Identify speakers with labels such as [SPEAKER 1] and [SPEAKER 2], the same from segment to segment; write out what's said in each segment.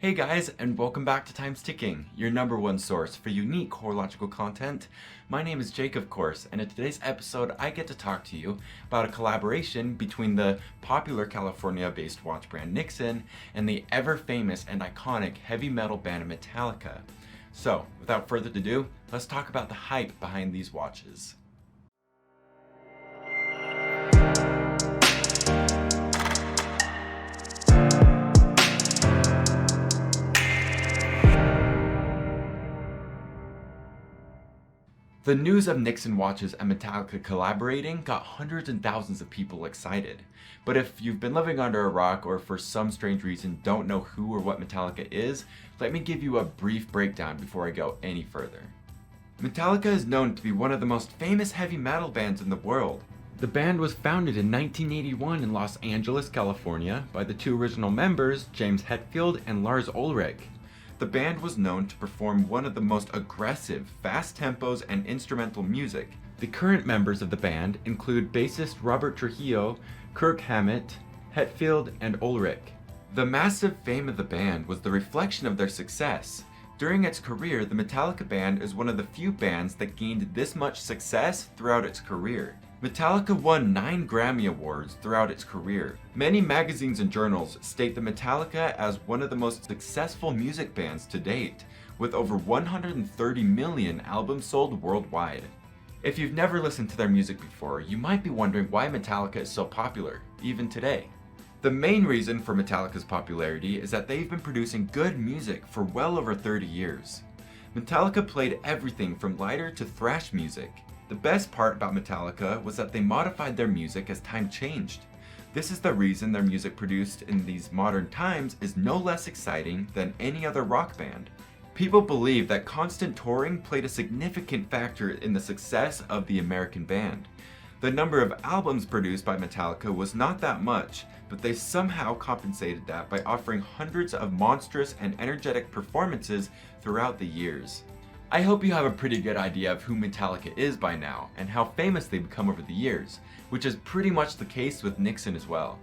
[SPEAKER 1] Hey guys, and welcome back to Time's Ticking, your number one source for unique horological content. My name is Jake, of course, and in today's episode I get to talk to you about a collaboration between the popular California-based watch brand Nixon and the ever-famous and iconic heavy metal band Metallica. So, without further ado, let's talk about the hype behind these watches. The news of Nixon watches and Metallica collaborating got hundreds and thousands of people excited. But if you've been living under a rock or for some strange reason don't know who or what Metallica is, let me give you a brief breakdown before I go any further. Metallica is known to be one of the most famous heavy metal bands in the world. The band was founded in 1981 in Los Angeles, California by the two original members, James Hetfield and Lars Ulrich. The band was known to perform one of the most aggressive, fast tempos and instrumental music. The current members of the band include bassist Robert Trujillo, Kirk Hammett, Hetfield, and Ulrich. The massive fame of the band was the reflection of their success. During its career, the Metallica band is one of the few bands that gained this much success throughout its career. Metallica won 9 Grammy Awards throughout its career. Many magazines and journals state the Metallica as one of the most successful music bands to date, with over 130 million albums sold worldwide. If you've never listened to their music before, you might be wondering why Metallica is so popular, even today. The main reason for Metallica's popularity is that they've been producing good music for well over 30 years. Metallica played everything from lighter to thrash music. The best part about Metallica was that they modified their music as time changed. This is the reason their music produced in these modern times is no less exciting than any other rock band. People believe that constant touring played a significant factor in the success of the American band. The number of albums produced by Metallica was not that much, but they somehow compensated that by offering hundreds of monstrous and energetic performances throughout the years. I hope you have a pretty good idea of who Metallica is by now, and how famous they've become over the years, which is pretty much the case with Nixon as well.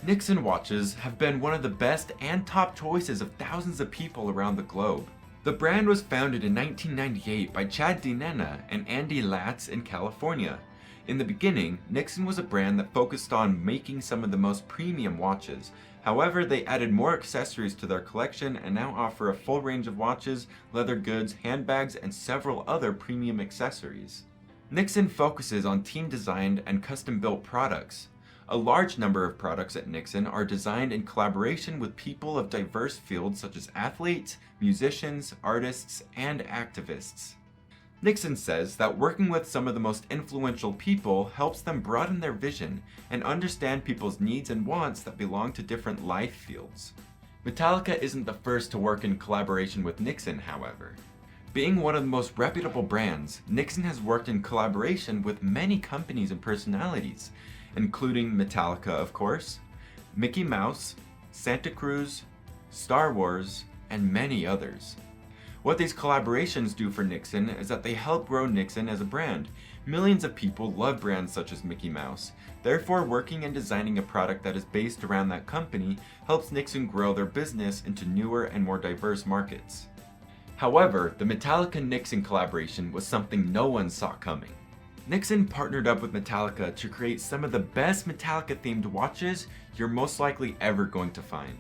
[SPEAKER 1] Nixon watches have been one of the best and top choices of thousands of people around the globe. The brand was founded in 1998 by Chad DiNenna and Andy Latz in California. In the beginning, Nixon was a brand that focused on making some of the most premium watches. However, they added more accessories to their collection and now offer a full range of watches, leather goods, handbags, and several other premium accessories. Nixon focuses on team-designed and custom-built products. A large number of products at Nixon are designed in collaboration with people of diverse fields such as athletes, musicians, artists, and activists. Nixon says that working with some of the most influential people helps them broaden their vision and understand people's needs and wants that belong to different life fields. Metallica isn't the first to work in collaboration with Nixon, however. Being one of the most reputable brands, Nixon has worked in collaboration with many companies and personalities, including Metallica, of course, Mickey Mouse, Santa Cruz, Star Wars, and many others. What these collaborations do for Nixon is that they help grow Nixon as a brand. Millions of people love brands such as Mickey Mouse. Therefore, working and designing a product that is based around that company helps Nixon grow their business into newer and more diverse markets. However, the Metallica-Nixon collaboration was something no one saw coming. Nixon partnered up with Metallica to create some of the best Metallica-themed watches you're most likely ever going to find.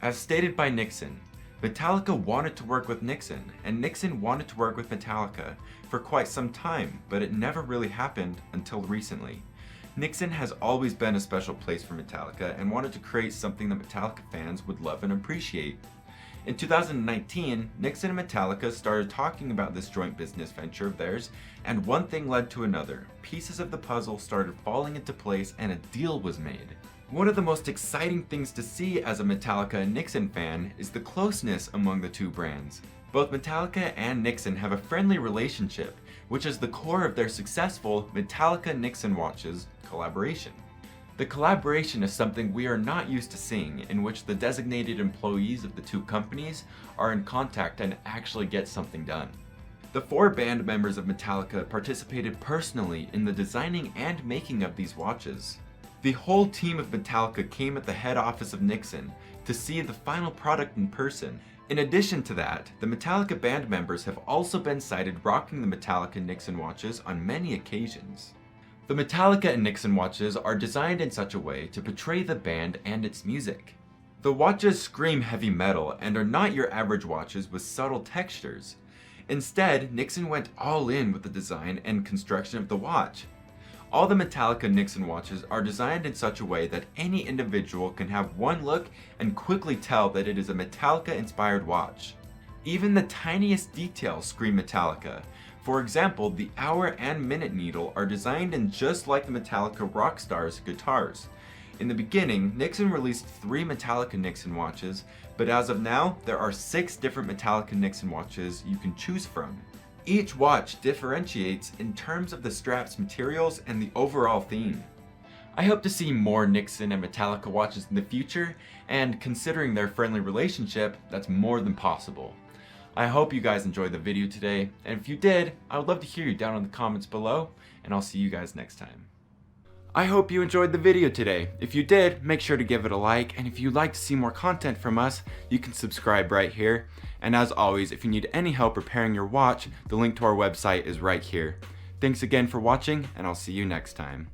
[SPEAKER 1] As stated by Nixon, Metallica wanted to work with Nixon, and Nixon wanted to work with Metallica for quite some time, but it never really happened until recently. Nixon has always been a special place for Metallica and wanted to create something that Metallica fans would love and appreciate. In 2019, Nixon and Metallica started talking about this joint business venture of theirs, and one thing led to another. Pieces of the puzzle started falling into place and a deal was made. One of the most exciting things to see as a Metallica and Nixon fan is the closeness among the two brands. Both Metallica and Nixon have a friendly relationship, which is the core of their successful Metallica-Nixon watches collaboration. The collaboration is something we are not used to seeing, in which the designated employees of the two companies are in contact and actually get something done. The 4 band members of Metallica participated personally in the designing and making of these watches. The whole team of Metallica came at the head office of Nixon to see the final product in person. In addition to that, the Metallica band members have also been sighted rocking the Metallica and Nixon watches on many occasions. The Metallica and Nixon watches are designed in such a way to portray the band and its music. The watches scream heavy metal and are not your average watches with subtle textures. Instead, Nixon went all in with the design and construction of the watch. All the Metallica Nixon watches are designed in such a way that any individual can have one look and quickly tell that it is a Metallica-inspired watch. Even the tiniest details scream Metallica. For example, the hour and minute needle are designed in just like the Metallica Rockstar's guitars. In the beginning, Nixon released 3 Metallica Nixon watches, but as of now, there are 6 different Metallica Nixon watches you can choose from. Each watch differentiates in terms of the strap's materials and the overall theme. I hope to see more Nixon and Metallica watches in the future, and considering their friendly relationship, that's more than possible. I hope you guys enjoyed the video today, and if you did, I would love to hear you down in the comments below, and I'll see you guys next time. I hope you enjoyed the video today. If you did, make sure to give it a like, and if you'd like to see more content from us, you can subscribe right here. And as always, if you need any help repairing your watch, the link to our website is right here. Thanks again for watching, and I'll see you next time.